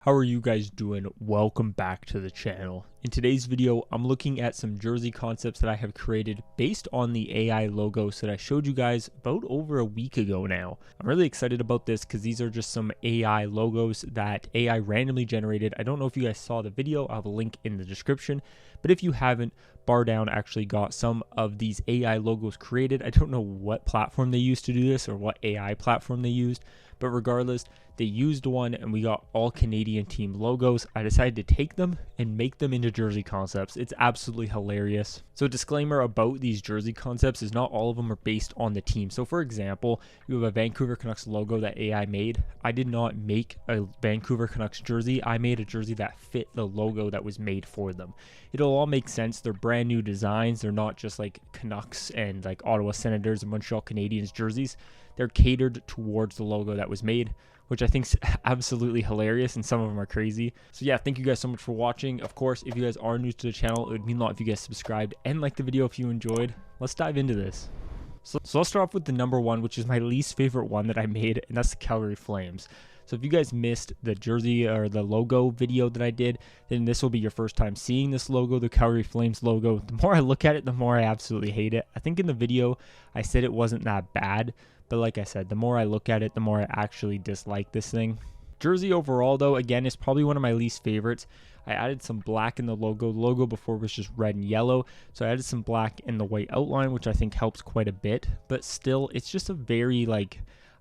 How are you guys doing? Welcome back to the channel. In today's video, I'm looking at some jersey concepts that I have created based on the AI logos that I showed you guys about over a week ago now. I'm really excited about this because these are just some AI logos that AI randomly generated. I don't know if you guys saw the video. I'll have a link in the description, but if you haven't, Bar Down actually got some of these AI logos created. I don't know what platform they used to do this or what AI platform they used, but regardless, they used one and we got all Canadian team logos. I decided to take them and make them into jersey concepts. It's absolutely hilarious. So disclaimer about these jersey concepts is not all of them are based on the team. So for example, you have a Vancouver Canucks logo that AI made. I did not make a Vancouver Canucks jersey. I made a jersey that fit the logo that was made for them. It'll all make sense. They're brand new designs. They're not just like Canucks and like Ottawa Senators and Montreal Canadiens jerseys. They're catered towards the logo that was made, which I think is absolutely hilarious, and some of them are crazy. So yeah, thank you guys so much for watching. Of course, if you guys are new to the channel, it would mean a lot if you guys subscribed and liked the video if you enjoyed. Let's dive into this. So I'll start off with the number one, which is my least favorite one that I made, and that's the Calgary Flames. So if you guys missed the jersey or the logo video that I did, then this will be your first time seeing this logo, the Calgary Flames logo. The more I look at it, the more I absolutely hate it. I think in the video, I said it wasn't that bad, but like I said, the more I look at it, the more I actually dislike this thing. Jersey overall, though, again, is probably one of my least favorites. I added some black in the logo. The logo before was just red and yellow, so I added some black in the white outline, which I think helps quite a bit. But still, it's just a very,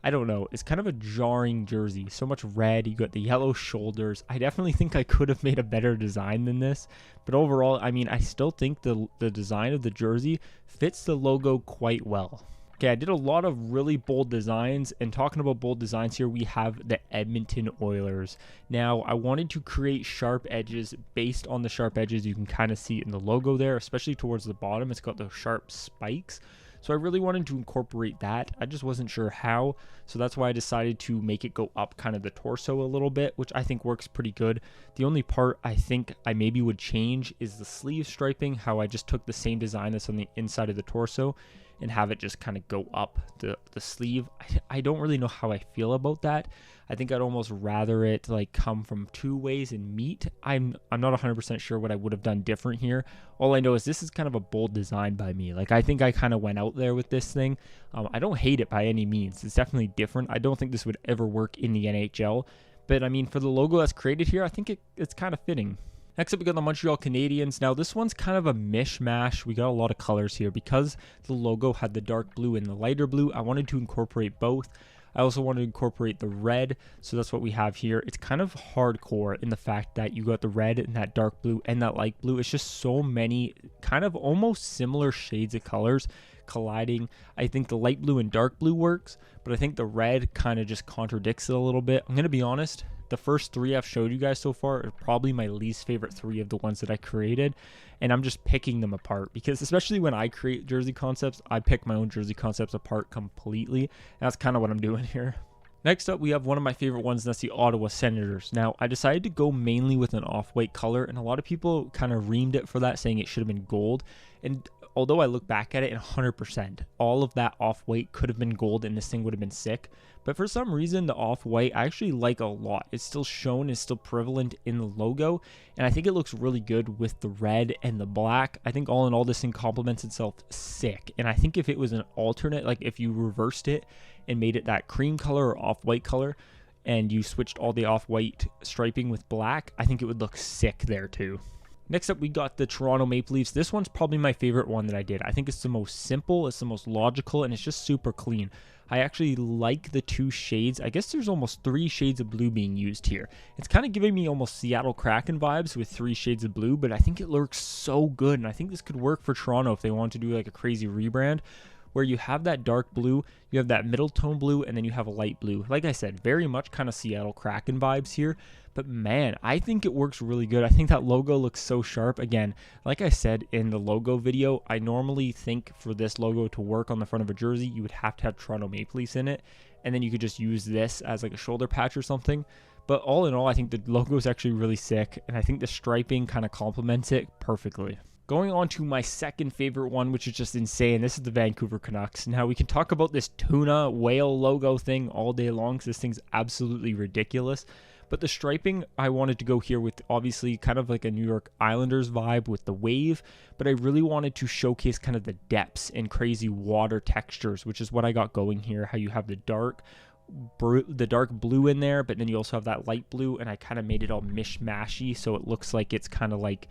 I don't know, it's kind of a jarring jersey. So much red, you got the yellow shoulders. I definitely think I could have made a better design than this. But overall, I mean, I still think the design of the jersey fits the logo quite well. Okay, I did a lot of really bold designs, and talking about bold designs here, we have the Edmonton Oilers. Now, I wanted to create sharp edges based on the sharp edges you can kind of see in the logo there, especially towards the bottom. It's got those sharp spikes. So I really wanted to incorporate that. I just wasn't sure how, so that's why I decided to make it go up kind of the torso a little bit, which I think works pretty good. The only part I think I maybe would change is the sleeve striping, how I just took the same design that's on the inside of the torso and have it just kind of go up the sleeve. I don't really know how I feel about that. I think I'd almost rather it like come from two ways and meet. I'm not 100% sure what I would have done different here. All I know is this is kind of a bold design by me. Like, I think I kind of went out there with this thing. I don't hate it by any means. It's definitely different. I don't think this would ever work in the NHL. But I mean, for the logo that's created here, I think it's kind of fitting. Next up, we got the Montreal Canadiens. Now, this one's kind of a mishmash. We got a lot of colors here. Because the logo had the dark blue and the lighter blue, I wanted to incorporate both. I also wanted to incorporate the red, so that's what we have here. It's kind of hardcore in the fact that you got the red and that dark blue and that light blue. It's just so many kind of almost similar shades of colors colliding. I think the light blue and dark blue works, but I think the red kind of just contradicts it a little bit. I'm going to be honest. The first three I've showed you guys so far are probably my least favorite three of the ones that I created, and I'm just picking them apart because especially when I create jersey concepts, I pick my own jersey concepts apart completely, and that's kind of what I'm doing here. Next up, we have one of my favorite ones, and that's the Ottawa Senators. Now, I decided to go mainly with an off-white color, and a lot of people kind of reamed it for that, saying it should have been gold, and although I look back at it, and 100%, all of that off-white could have been gold and this thing would have been sick. But for some reason, the off-white I actually like a lot. It's still shown, it's still prevalent in the logo, and I think it looks really good with the red and the black. I think all in all, this thing complements itself sick. And I think if it was an alternate, like if you reversed it and made it that cream color or off-white color, and you switched all the off-white striping with black, I think it would look sick there too. Next up, we got the Toronto Maple Leafs. This one's probably my favorite one that I did. I think it's the most simple, it's the most logical, and it's just super clean. I actually like the two shades. I guess there's almost 3 shades of blue being used here. It's kind of giving me almost Seattle Kraken vibes with 3 shades of blue, but I think it looks so good, and I think this could work for Toronto if they want to do like a crazy rebrand, where you have that dark blue, you have that middle tone blue, and then you have a light blue. Like I said, very much kind of Seattle Kraken vibes here, but man, I think it works really good. I think that logo looks so sharp. Again, like I said in the logo video, I normally think for this logo to work on the front of a jersey, you would have to have Toronto Maple Leafs in it, and then you could just use this as like a shoulder patch or something. But all in all, I think the logo is actually really sick, and I think the striping kind of complements it perfectly. Going on to my second favorite one, which is just insane. This is the Vancouver Canucks. Now, we can talk about this tuna whale logo thing all day long because this thing's absolutely ridiculous. But the striping, I wanted to go here with obviously kind of like a New York Islanders vibe with the wave, but I really wanted to showcase kind of the depths and crazy water textures, which is what I got going here. How you have the dark blue in there, but then you also have that light blue, and I kind of made it all mishmashy so it looks like it's kind of like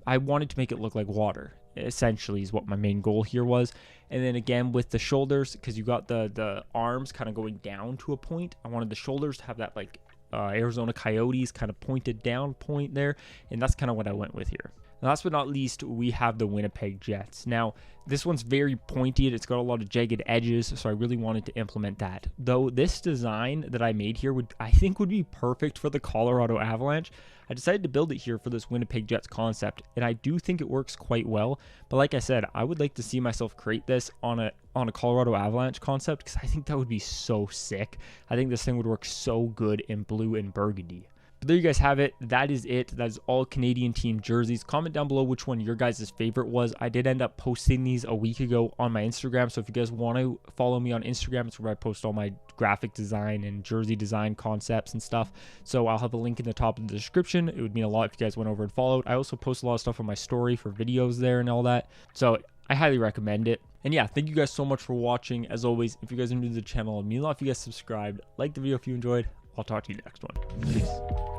I wanted to make it look like water, essentially, is what my main goal here was. And then again with the shoulders, because you got the arms kind of going down to a point, I wanted the shoulders to have that like Arizona Coyotes kind of pointed down point there, and that's kind of what I went with here. And last but not least, we have the Winnipeg Jets. Now, this one's very pointed. It's got a lot of jagged edges, so I really wanted to implement that. Though this design that I made here I think would be perfect for the Colorado Avalanche. I decided to build it here for this Winnipeg Jets concept, and I do think it works quite well. But like I said, I would like to see myself create this on a Colorado Avalanche concept, because I think that would be so sick. I think this thing would work so good in blue and burgundy. But there you guys have it. That is it. That is all Canadian team jerseys. Comment down below which one your guys' favorite was. I did end up posting these a week ago on my Instagram, so if you guys want to follow me on Instagram, it's where I post all my graphic design and jersey design concepts and stuff. So I'll have a link in the top of the description. It would mean a lot if you guys went over and followed. I also post a lot of stuff on my story for videos there and all that, so I highly recommend it. And yeah, thank you guys so much for watching. As always, if you guys are new to the channel, it would mean a lot if you guys subscribed. Like the video if you enjoyed. I'll talk to you next one. Peace.